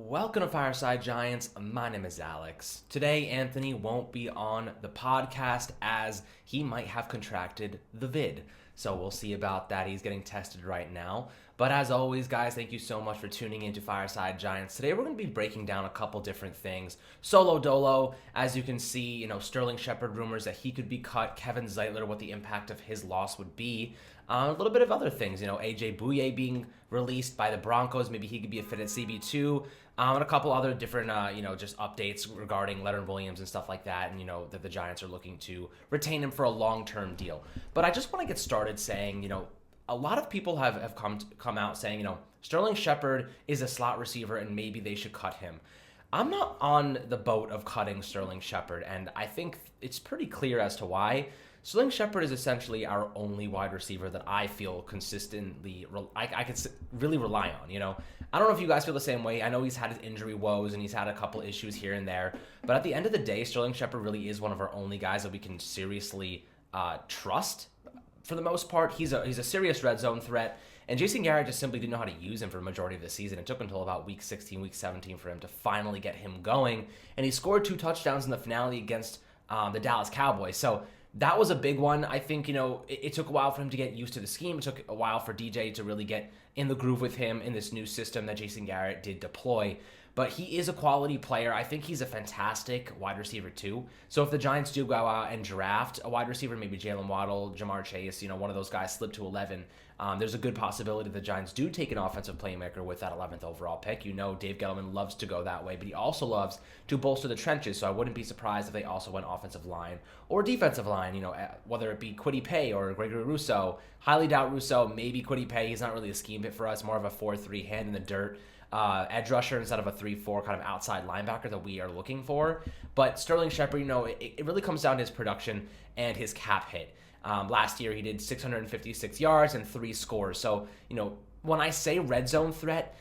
Welcome to Fireside Giants. My name is Alex. Today, Anthony won't be on the podcast as he might have contracted the vid. So we'll see about that. He's getting tested right now. But as always, guys, thank you so much for tuning into Fireside Giants. Today, we're going to be breaking down a couple different things. Solo Dolo, as you can see, Sterling Shepard rumors that he could be cut. Kevin Zeitler, what the impact of his loss would be. A little bit of other things, AJ Bouye being released by the Broncos. Maybe he could be a fit at CB2. And a couple other different, just updates regarding Leonard Williams and stuff like that. And, that the Giants are looking to retain him for a long-term deal. But I just want to get started saying, a lot of people have come out saying, Sterling Shepard is a slot receiver and maybe they should cut him. I'm not on the boat of cutting Sterling Shepard, and I think it's pretty clear as to why. Sterling Shepard is essentially our only wide receiver that I feel consistently, I could really rely on, I don't know if you guys feel the same way. I know he's had his injury woes and he's had a couple issues here and there, but at the end of the day, Sterling Shepard really is one of our only guys that we can seriously trust. For the most part, he's a serious red zone threat, and Jason Garrett just simply didn't know how to use him for the majority of the season. It took until about week 16, week 17 for him to finally get him going, and he scored 2 touchdowns in the finale against the Dallas Cowboys. So that was a big one. I think, it took a while for him to get used to the scheme. It took a while for DJ to really get in the groove with him in this new system that Jason Garrett did deploy. But he is a quality player. I think he's a fantastic wide receiver too. So if the Giants do go out and draft a wide receiver, maybe Jalen Waddle, Jamar Chase, one of those guys slip to 11, there's a good possibility the Giants do take an offensive playmaker with that 11th overall pick. Dave Gettleman loves to go that way, but he also loves to bolster the trenches. So I wouldn't be surprised if they also went offensive line or defensive line, whether it be Kwity Paye or Gregory Rousseau. Highly doubt Rousseau, maybe Kwity Paye. He's not really a scheme fit for us, more of a 4-3 hand in the dirt. Edge rusher instead of a 3-4 kind of outside linebacker that we are looking for. But Sterling Shepard, it really comes down to his production and his cap hit. Last year he did 656 yards and 3 scores. So, when I say red zone threat,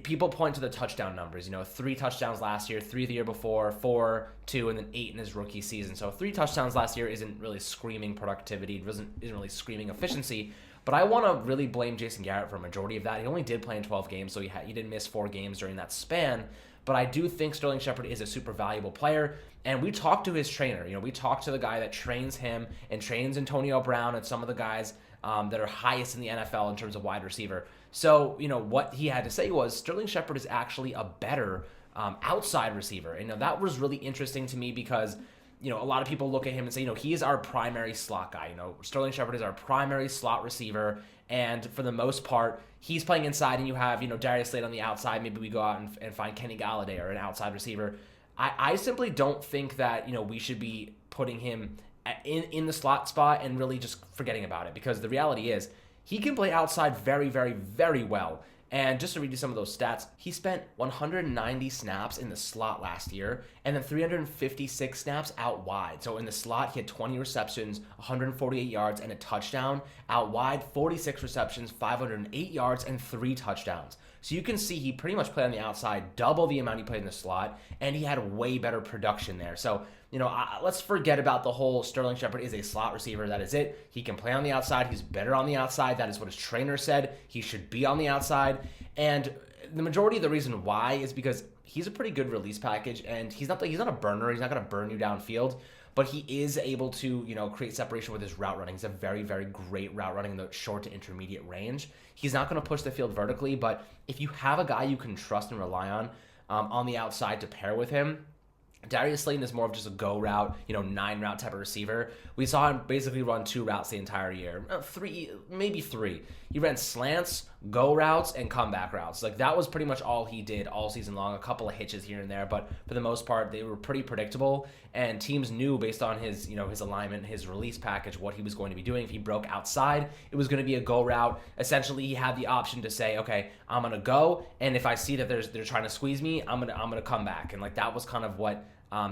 people point to the touchdown numbers. 3 touchdowns last year, 3 the year before, 4, 2, and then 8 in his rookie season. So 3 touchdowns last year isn't really screaming productivity, isn't really screaming efficiency. But I want to really blame Jason Garrett for a majority of that. He only did play in 12 games, so he did miss 4 games during that span. But I do think Sterling Shepard is a super valuable player. And we talked to his trainer. We talked to the guy that trains him and trains Antonio Brown and some of the guys that are highest in the NFL in terms of wide receiver. So, what he had to say was Sterling Shepard is actually a better outside receiver. And that was really interesting to me because a lot of people look at him and say, he is our primary slot guy. Sterling Shepard is our primary slot receiver. And for the most part, he's playing inside and you have, Darius Slade on the outside. Maybe we go out and find Kenny Galladay or an outside receiver. I simply don't think that, we should be putting him in the slot spot and really just forgetting about it, because the reality is he can play outside very, very, very well. And just to read you some of those stats, he spent 190 snaps in the slot last year and then 356 snaps out wide. So in the slot, he had 20 receptions, 148 yards, and a touchdown. Out wide, 46 receptions, 508 yards, and 3 touchdowns. So you can see he pretty much played on the outside, double the amount he played in the slot, and he had way better production there. So, let's forget about the whole Sterling Shepard is a slot receiver. That is it. He can play on the outside. He's better on the outside. That is what his trainer said. He should be on the outside. And the majority of the reason why is because he's a pretty good release package, and he's not a burner. He's not going to burn you downfield. But he is able to, create separation with his route running. He's a very, very great route running in the short to intermediate range. He's not going to push the field vertically, but if you have a guy you can trust and rely on the outside to pair with him, Darius Slade is more of just a go route, 9 route type of receiver. We saw him basically run 2 routes the entire year. 3, maybe 3. He ran slants, go routes, and comeback routes. That was pretty much all he did all season long. A couple of hitches here and there, but for the most part, they were pretty predictable. And teams knew based on his, his alignment, his release package, what he was going to be doing. If he broke outside, it was going to be a go route. Essentially, he had the option to say, okay, I'm going to go, and if I see that they're trying to squeeze me, I'm gonna come back. And that was kind of what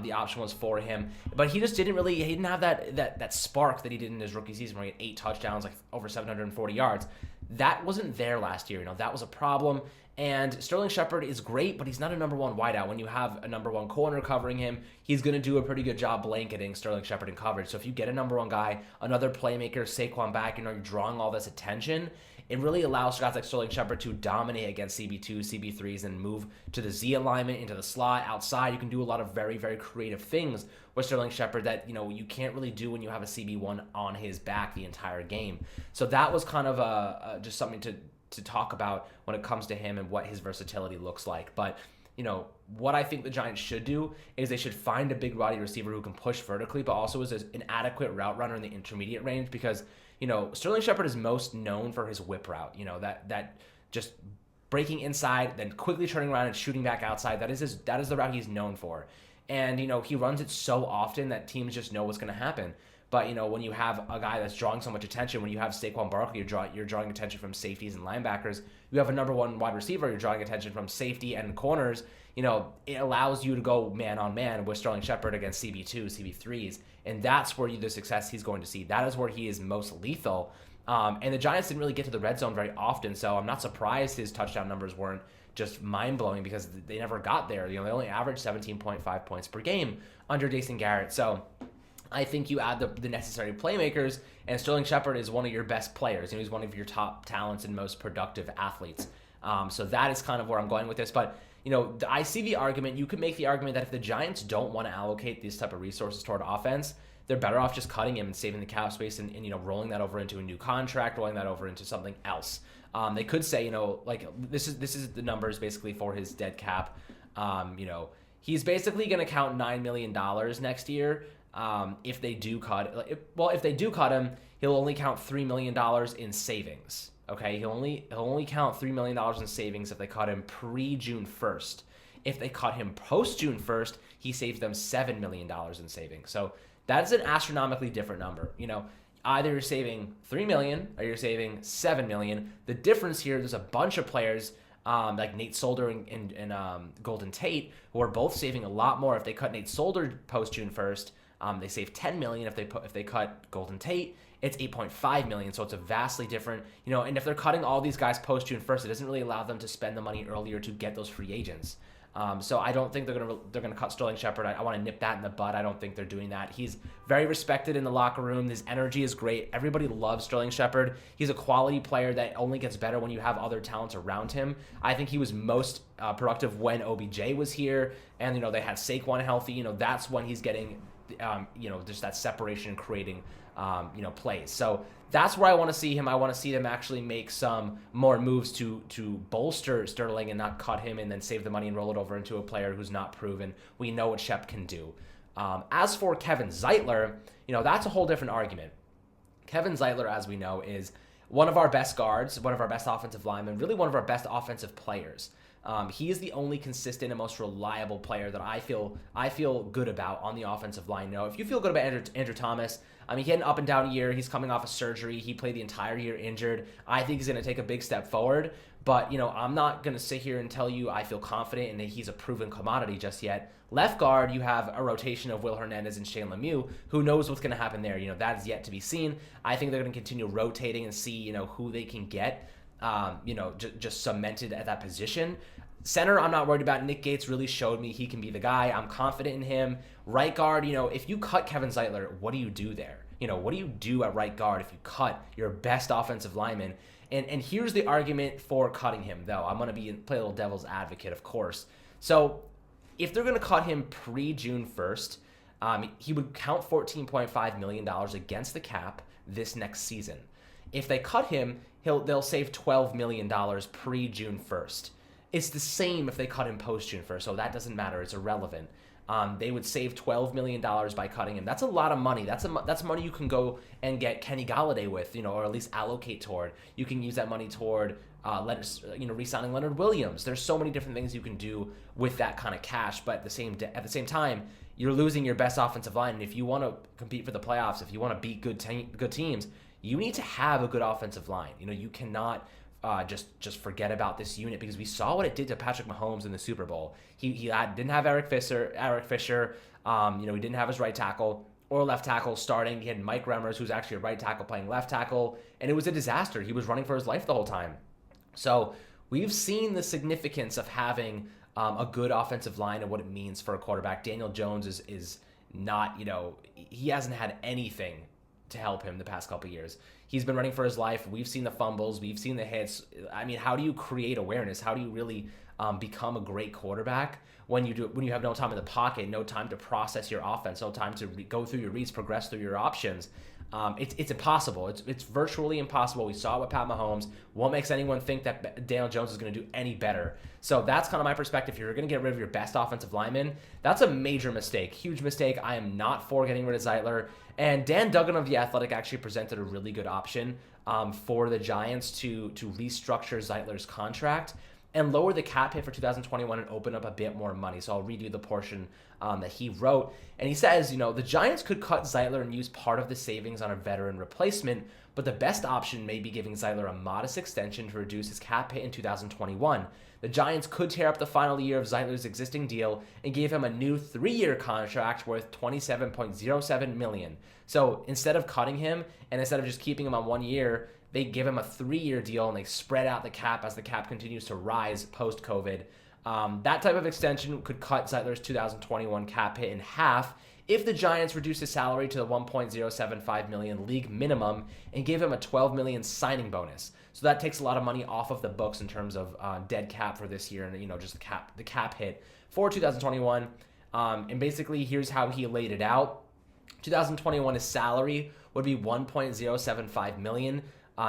the option was for him. But he just didn't have that spark that he did in his rookie season where he had 8 touchdowns, over 740 yards. That wasn't there last year. That was a problem. And Sterling Shepard is great, but he's not a number 1 wideout. When you have a number 1 corner covering him, he's going to do a pretty good job blanketing Sterling Shepard in coverage. So if you get a number 1 guy, another playmaker, Saquon back, you're drawing all this attention, it really allows guys like Sterling Shepard to dominate against CB2, CB3s, and move to the Z alignment, into the slot, outside. You can do a lot of very, very creative things with Sterling Shepard that, you can't really do when you have a CB1 on his back the entire game. So that was kind of just something to talk about when it comes to him and what his versatility looks like. But what I think the Giants should do is they should find a big body receiver who can push vertically, but also is an adequate route runner in the intermediate range, because, Sterling Shepard is most known for his whip route, that just breaking inside, then quickly turning around and shooting back outside. That is the route he's known for. And, he runs it so often that teams just know what's going to happen. But, when you have a guy that's drawing so much attention, when you have Saquon Barkley, you're drawing attention from safeties and linebackers. You have a number one wide receiver, you're drawing attention from safety and corners. It allows you to go man-on-man with Sterling Shepard against CB2, CB3s, and that's where the success he's going to see. That is where he is most lethal. And the Giants didn't really get to the red zone very often, so I'm not surprised his touchdown numbers weren't just mind-blowing, because they never got there. They only averaged 17.5 points per game under Jason Garrett. So I think you add the necessary playmakers, and Sterling Shepard is one of your best players. He's one of your top talents and most productive athletes. So that is kind of where I'm going with this. But, I see the argument. You could make the argument that if the Giants don't want to allocate these type of resources toward offense, they're better off just cutting him and saving the cap space and rolling that over into a new contract, rolling that over into something else. They could say, this is the numbers basically for his dead cap. He's basically going to count $9 million next year. If they do cut, if they do cut him, he'll only count $3 million in savings. Okay, he'll only count $3 million in savings if they cut him pre-June 1st. If they cut him post-June 1st, he saves them $7 million in savings. So that's an astronomically different number. Either you're saving $3 million or you're saving $7 million. The difference here, there's a bunch of players like Nate Solder and Golden Tate, who are both saving a lot more. If they cut Nate Solder post-June 1st, they save $10 million. If they cut Golden Tate, it's $8.5 million. So it's a vastly different, and if they're cutting all these guys post June 1st, it doesn't really allow them to spend the money earlier to get those free agents. So I don't think they're gonna cut Sterling Shepard. I want to nip that in the bud. I don't think they're doing that. He's very respected in the locker room. His energy is great. Everybody loves Sterling Shepard. He's a quality player that only gets better when you have other talents around him. I think he was most productive when OBJ was here, and they had Saquon healthy. That's when he's getting just that separation and creating plays. So that's where I want to see him. I want to see them actually make some more moves to bolster Sterling and not cut him and then save the money and roll it over into a player who's not proven. We know what Shep can do. As for Kevin Zeitler, that's a whole different argument. Kevin Zeitler, as we know, is one of our best guards, one of our best offensive linemen, really one of our best offensive players. He is the only consistent and most reliable player that I feel good about on the offensive line. If you feel good about Andrew Thomas, he had an up and down year. He's coming off a surgery. He played the entire year injured. I think he's going to take a big step forward. But, I'm not going to sit here and tell you I feel confident and that he's a proven commodity just yet. Left guard, you have a rotation of Will Hernandez and Shane Lemieux. Who knows what's going to happen there? That is yet to be seen. I think they're going to continue rotating and see, who they can get, just cemented at that position. Center, I'm not worried about. Nick Gates really showed me he can be the guy. I'm confident in him. Right guard, if you cut Kevin Zeitler, what do you do there? What do you do at right guard if you cut your best offensive lineman? And here's the argument for cutting him, though. I'm going to play a little devil's advocate, of course. So if they're going to cut him pre-June 1st, he would count $14.5 million against the cap this next season. If they cut him, they'll save $12 million pre-June 1st. It's the same if they cut him post-June 1st, so that doesn't matter. It's irrelevant. They would save $12 million by cutting him. That's a lot of money. That's money you can go and get Kenny Galladay with, or at least allocate toward. You can use that money toward re-signing Leonard Williams. There's so many different things you can do with that kind of cash, but at the same time, you're losing your best offensive line. And if you want to compete for the playoffs, if you want to beat good teams, you need to have a good offensive line. You cannot just forget about this unit, because we saw what it did to Patrick Mahomes in the Super Bowl. He didn't have Eric Fisher. He didn't have his right tackle or left tackle starting. He had Mike Remmers, who's actually a right tackle, playing left tackle, and it was a disaster. He was running for his life the whole time. So we've seen the significance of having a good offensive line and what it means for a quarterback. Daniel Jones is not, he hasn't had anything to help him the past couple years. He's been running for his life. We've seen the fumbles. We've seen the hits. I mean, how do you create awareness? How do you really become a great quarterback when you have no time in the pocket, no time to process your offense, no time to go through your reads, progress through your options? It's impossible. It's virtually impossible. We saw it with Pat Mahomes. What makes anyone think that Daniel Jones is going to do any better? So that's kind of my perspective. If you're going to get rid of your best offensive lineman, that's a major mistake, huge mistake. I am not for getting rid of Zeitler. And Dan Duggan of The Athletic actually presented a really good option for the Giants to restructure Zeitler's contract and lower the cap hit for 2021 and open up a bit more money. So I'll read you the portion that he wrote. And he says, the Giants could cut Zeitler and use part of the savings on a veteran replacement, but the best option may be giving Zeitler a modest extension to reduce his cap hit in 2021. The Giants could tear up the final year of Zeitler's existing deal and give him a new 3-year contract worth $27.07 million. So instead of cutting him and instead of just keeping him on 1 year, they give him a 3-year deal and they spread out the cap as the cap continues to rise post-COVID. That type of extension could cut Zeitler's 2021 cap hit in half if the Giants reduce his salary to the $1.075 million league minimum and give him a $12 million signing bonus. So that takes a lot of money off of the books in terms of dead cap for this year and just the cap hit for 2021. And basically, here's how he laid it out. 2021, his salary would be $1.075 million.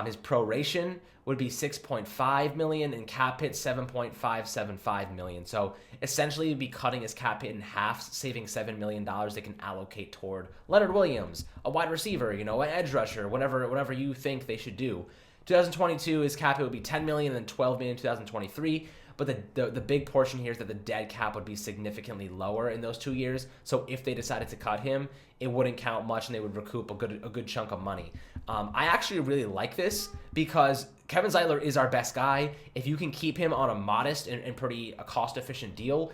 His proration would be $6.5 million and cap hit $7.575 million. So essentially, he'd be cutting his cap hit in half, saving $7 million they can allocate toward Leonard Williams, a wide receiver, an edge rusher, whatever you think they should do. 2022, his cap hit would be $10 million and then $12 million in 2023. But the big portion here is that the dead cap would be significantly lower in those 2 years. So if they decided to cut him, it wouldn't count much and they would recoup a good chunk of money. I actually really like this because Kevin Zeitler is our best guy. If you can keep him on a modest and pretty cost-efficient deal,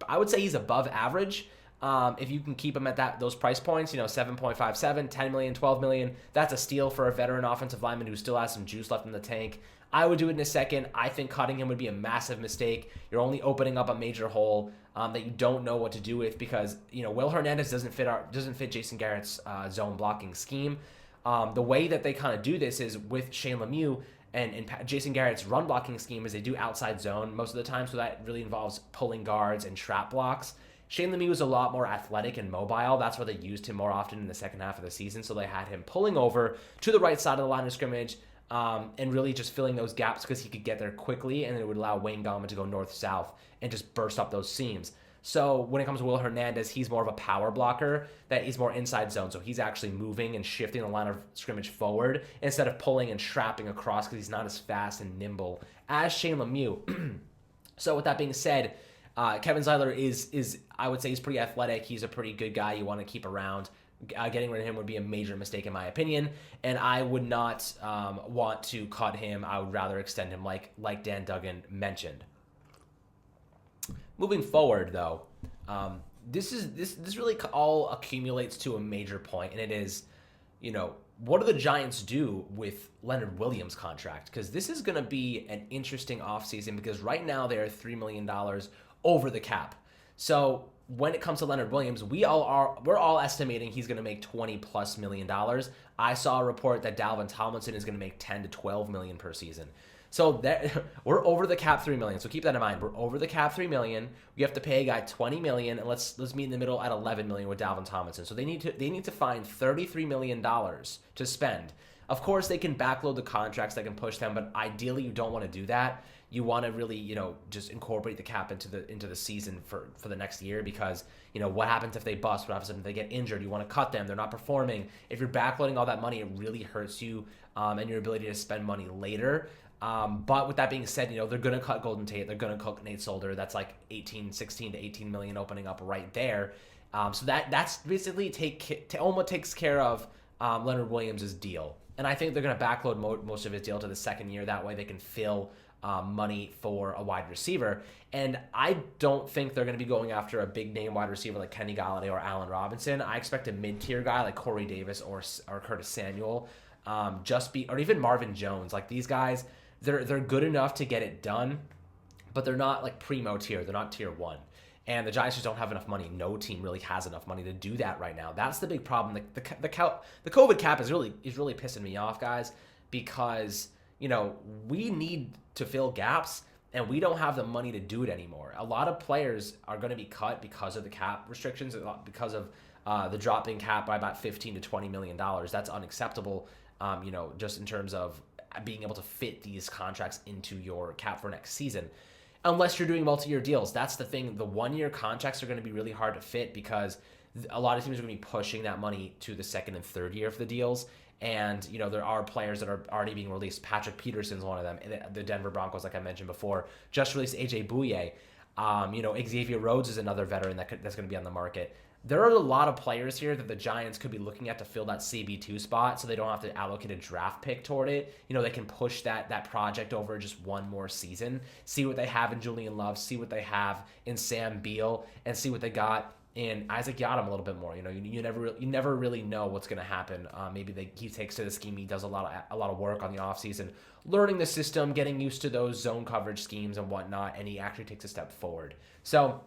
I would say he's above average. If you can keep him at those price points, 7.57, 10 million, 12 million, that's a steal for a veteran offensive lineman who still has some juice left in the tank. I would do it in a second. I think cutting him would be a massive mistake. You're only opening up a major hole that you don't know what to do with because Will Hernandez doesn't fit Jason Garrett's zone blocking scheme. The way that they kind of do this is with Shane Lemieux and Jason Garrett's run blocking scheme is they do outside zone most of the time, so that really involves pulling guards and trap blocks. Shane Lemieux was a lot more athletic and mobile. That's why they used him more often in the second half of the season. So they had him pulling over to the right side of the line of scrimmage and really just filling those gaps because he could get there quickly, and it would allow Wayne Gallman to go north-south and just burst up those seams. So when it comes to Will Hernandez, he's more of a power blocker that is more inside zone. So he's actually moving and shifting the line of scrimmage forward instead of pulling and trapping across because he's not as fast and nimble as Shane Lemieux. So with that being said, Kevin Zeitler is I would say he's pretty athletic. He's a pretty good guy you want to keep around. Getting rid of him would be a major mistake in my opinion, and I would not want to cut him. I would rather extend him like Dan Duggan mentioned. Moving forward, though, this really all accumulates to a major point, and it is, what do the Giants do with Leonard Williams' contract? Because this is going to be an interesting offseason because right now they are $3 million over the cap. So when it comes to Leonard Williams, we're all estimating he's going to make $20+ million. I saw a report that Dalvin Tomlinson is going to make $10 to $12 million per season. So we're over the cap $3 million. So keep that in mind. We're over the cap $3 million. We have to pay a guy $20 million, and let's meet in the middle at $11 million with Dalvin Tomlinson. So they need to find $33 million to spend. Of course, they can backload the contracts, they can push them, but ideally you don't want to do that. You want to really, just incorporate the cap into the season for the next year because, what happens if they bust? What happens if they get injured? You want to cut them. They're not performing. If you're backloading all that money, it really hurts you and your ability to spend money later. But with that being said, they're going to cut Golden Tate. They're going to cut Nate Solder. That's like 16 to 18 million opening up right there. So that's basically almost takes care of Leonard Williams' deal. And I think they're going to backload most of his deal to the second year. That way they can fill money for a wide receiver. And I don't think they're going to be going after a big name wide receiver like Kenny Golladay or Allen Robinson. I expect a mid-tier guy like Corey Davis or Curtis Samuel, or even Marvin Jones. Like these guys, they're good enough to get it done, but they're not like primo tier. They're not tier one. And the Giants just don't have enough money. No team really has enough money to do that right now. That's the big problem. The COVID cap is really pissing me off, guys, because we need to fill gaps, and we don't have the money to do it anymore. A lot of players are going to be cut because of the cap restrictions, because of the dropping cap by about $15 to $20 million. That's unacceptable, just in terms of being able to fit these contracts into your cap for next season. Unless you're doing multi-year deals. That's the thing. The one-year contracts are going to be really hard to fit because a lot of teams are going to be pushing that money to the second and third year of the deals. And, there are players that are already being released. Patrick Peterson's one of them. The Denver Broncos, like I mentioned before, just released A.J. Bouye. Xavier Rhodes is another veteran that's going to be on the market. There are a lot of players here that the Giants could be looking at to fill that CB2 spot so they don't have to allocate a draft pick toward it. They can push that project over just one more season, see what they have in Julian Love, see what they have in Sam Beal, and see what they got in Isaac Yiadom a little bit more. You never really know what's going to happen. Maybe he takes to the scheme. He does a lot of work on the offseason, learning the system, getting used to those zone coverage schemes and whatnot, and he actually takes a step forward. So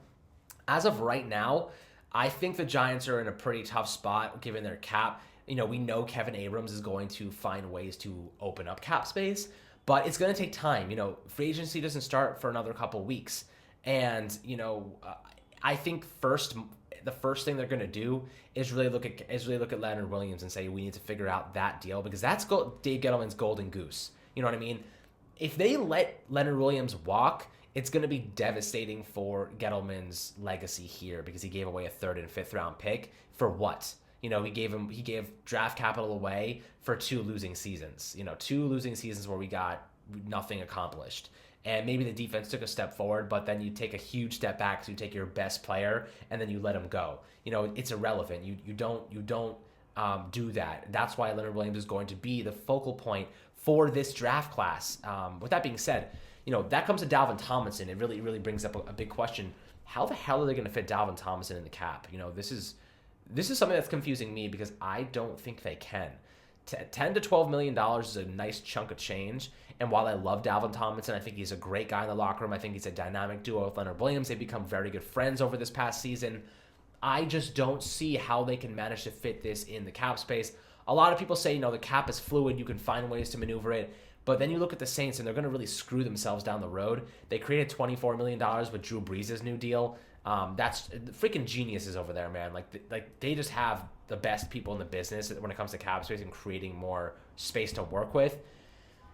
as of right now, I think the Giants are in a pretty tough spot given their cap. We know Kevin Abrams is going to find ways to open up cap space, but it's going to take time. Free agency doesn't start for another couple weeks. And, I think the first thing they're going to do is really look at Leonard Williams and say, we need to figure out that deal because that's Dave Gettleman's golden goose. You know what I mean? If they let Leonard Williams walk, it's going to be devastating for Gettleman's legacy here because he gave away a 3rd and 5th round pick for what? He gave draft capital away for 2 losing seasons. 2 losing seasons where we got nothing accomplished. And maybe the defense took a step forward, but then you take a huge step back, so you take your best player and then you let him go. It's irrelevant. You don't do that. That's why Leonard Williams is going to be the focal point for this draft class. With that being said, that comes to Dalvin Tomlinson. It really brings up a big question. How the hell are they going to fit Dalvin Tomlinson in the cap? This is something that's confusing me because I don't think they can. $10 to $12 million is a nice chunk of change. And while I love Dalvin Tomlinson, I think he's a great guy in the locker room. I think he's a dynamic duo with Leonard Williams. They've become very good friends over this past season. I just don't see how they can manage to fit this in the cap space. A lot of people say, the cap is fluid. You can find ways to maneuver it. But then you look at the Saints, and they're going to really screw themselves down the road. They created $24 million with Drew Brees' new deal. That's freaking geniuses over there, man. Like they just have the best people in the business when it comes to cap space and creating more space to work with.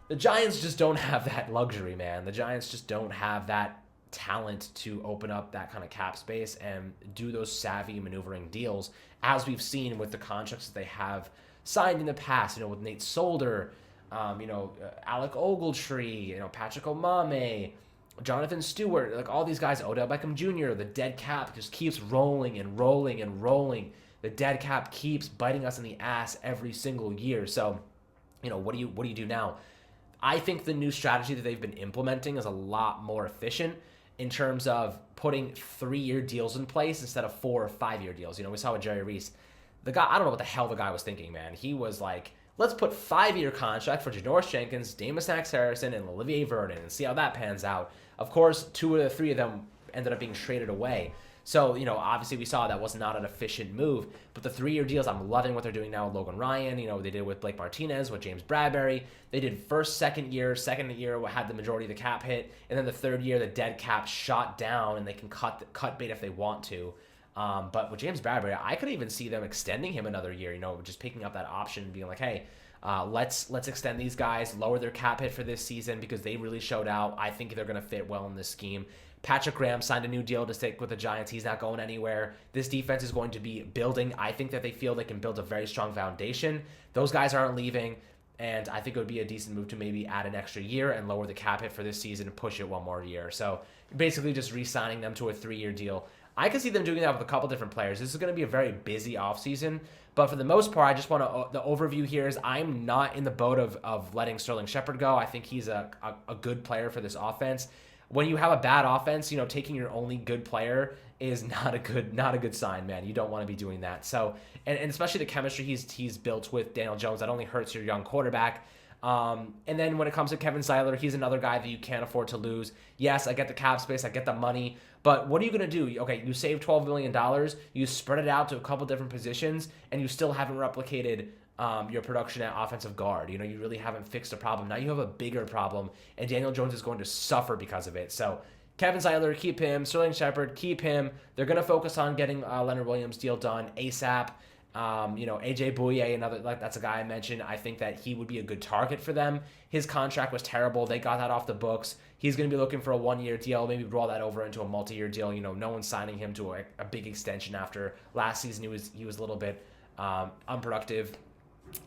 The Giants just don't have that luxury, man. The Giants just don't have that talent to open up that kind of cap space and do those savvy maneuvering deals, as we've seen with the contracts that they have signed in the past. With Nate Solder, Alec Ogletree, Patrick Omame, Jonathan Stewart, like all these guys, Odell Beckham Jr., the dead cap just keeps rolling and rolling and rolling. The dead cap keeps biting us in the ass every single year. So, what do you do now? I think the new strategy that they've been implementing is a lot more efficient in terms of putting 3-year deals in place instead of 4 or 5-year deals. We saw with Jerry Reese. The guy, I don't know what the hell the guy was thinking, man. He was like, let's put 5-year contract for Janoris Jenkins, Damas Max Harrison, and Olivier Vernon and see how that pans out. Of course, 2 of the 3 of them ended up being traded away. So, obviously we saw that was not an efficient move. But the 3-year deals, I'm loving what they're doing now with Logan Ryan. They did with Blake Martinez, with James Bradbury. They did second year had the majority of the cap hit. And then the 3rd year, the dead cap shot down and they can cut bait if they want to. But with James Bradbury, I could even see them extending him another year, just picking up that option and being like, hey, let's extend these guys, lower their cap hit for this season because they really showed out. I think they're going to fit well in this scheme. Patrick Graham signed a new deal to stick with the Giants. He's not going anywhere. This defense is going to be building. I think that they feel they can build a very strong foundation. Those guys aren't leaving, and I think it would be a decent move to maybe add an extra year and lower the cap hit for this season and push it one more year. So basically just re-signing them to a 3-year deal. I can see them doing that with a couple different players. This is going to be a very busy offseason, but for the most part, I just want to, the overview here is I'm not in the boat of letting Sterling Shepard go. I think he's a good player for this offense. When you have a bad offense, taking your only good player is not a good sign, man. You don't want to be doing that. So, and especially the chemistry he's built with Daniel Jones, that only hurts your young quarterback. And then when it comes to Kevin Zeitler, he's another guy that you can't afford to lose. Yes, I get the cap space, I get the money, but what are you going to do? Okay, you save $12 million, you spread it out to a couple different positions, and you still haven't replicated your production at offensive guard. You really haven't fixed a problem. Now you have a bigger problem, and Daniel Jones is going to suffer because of it. So Kevin Zeitler, keep him. Sterling Shepard, keep him. They're going to focus on getting Leonard Williams deal done ASAP. AJ Bouye, that's a guy I mentioned. I think that he would be a good target for them. His contract was terrible. They got that off the books. He's going to be looking for a 1-year deal, maybe roll that over into a multi-year deal. No one's signing him to a big extension after last season. He was a little bit unproductive.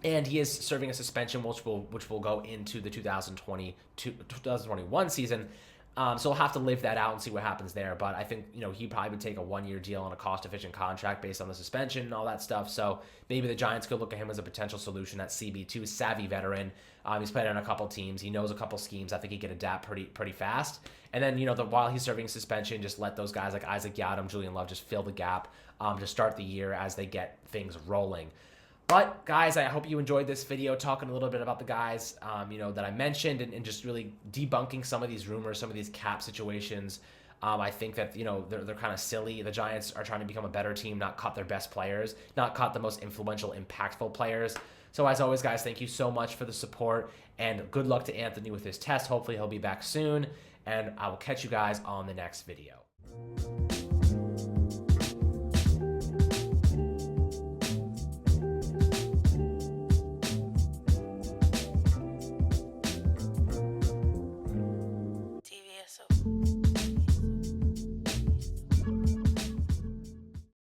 And he is serving a suspension, which will go into the 2021 season. So we'll have to live that out and see what happens there. But I think, he probably would take a 1-year deal on a cost-efficient contract based on the suspension and all that stuff. So maybe the Giants could look at him as a potential solution. That CB2 savvy veteran. He's played on a couple teams. He knows a couple schemes. I think he could adapt pretty fast. And then, while he's serving suspension, just let those guys like Isaac Yiadom, Julian Love just fill the gap to start the year as they get things rolling. But, guys, I hope you enjoyed this video talking a little bit about the guys, that I mentioned and just really debunking some of these rumors, some of these cap situations. I think that, they're kind of silly. The Giants are trying to become a better team, not cut their best players, not cut the most influential, impactful players. So, as always, guys, thank you so much for the support, and good luck to Anthony with his test. Hopefully, he'll be back soon, and I will catch you guys on the next video.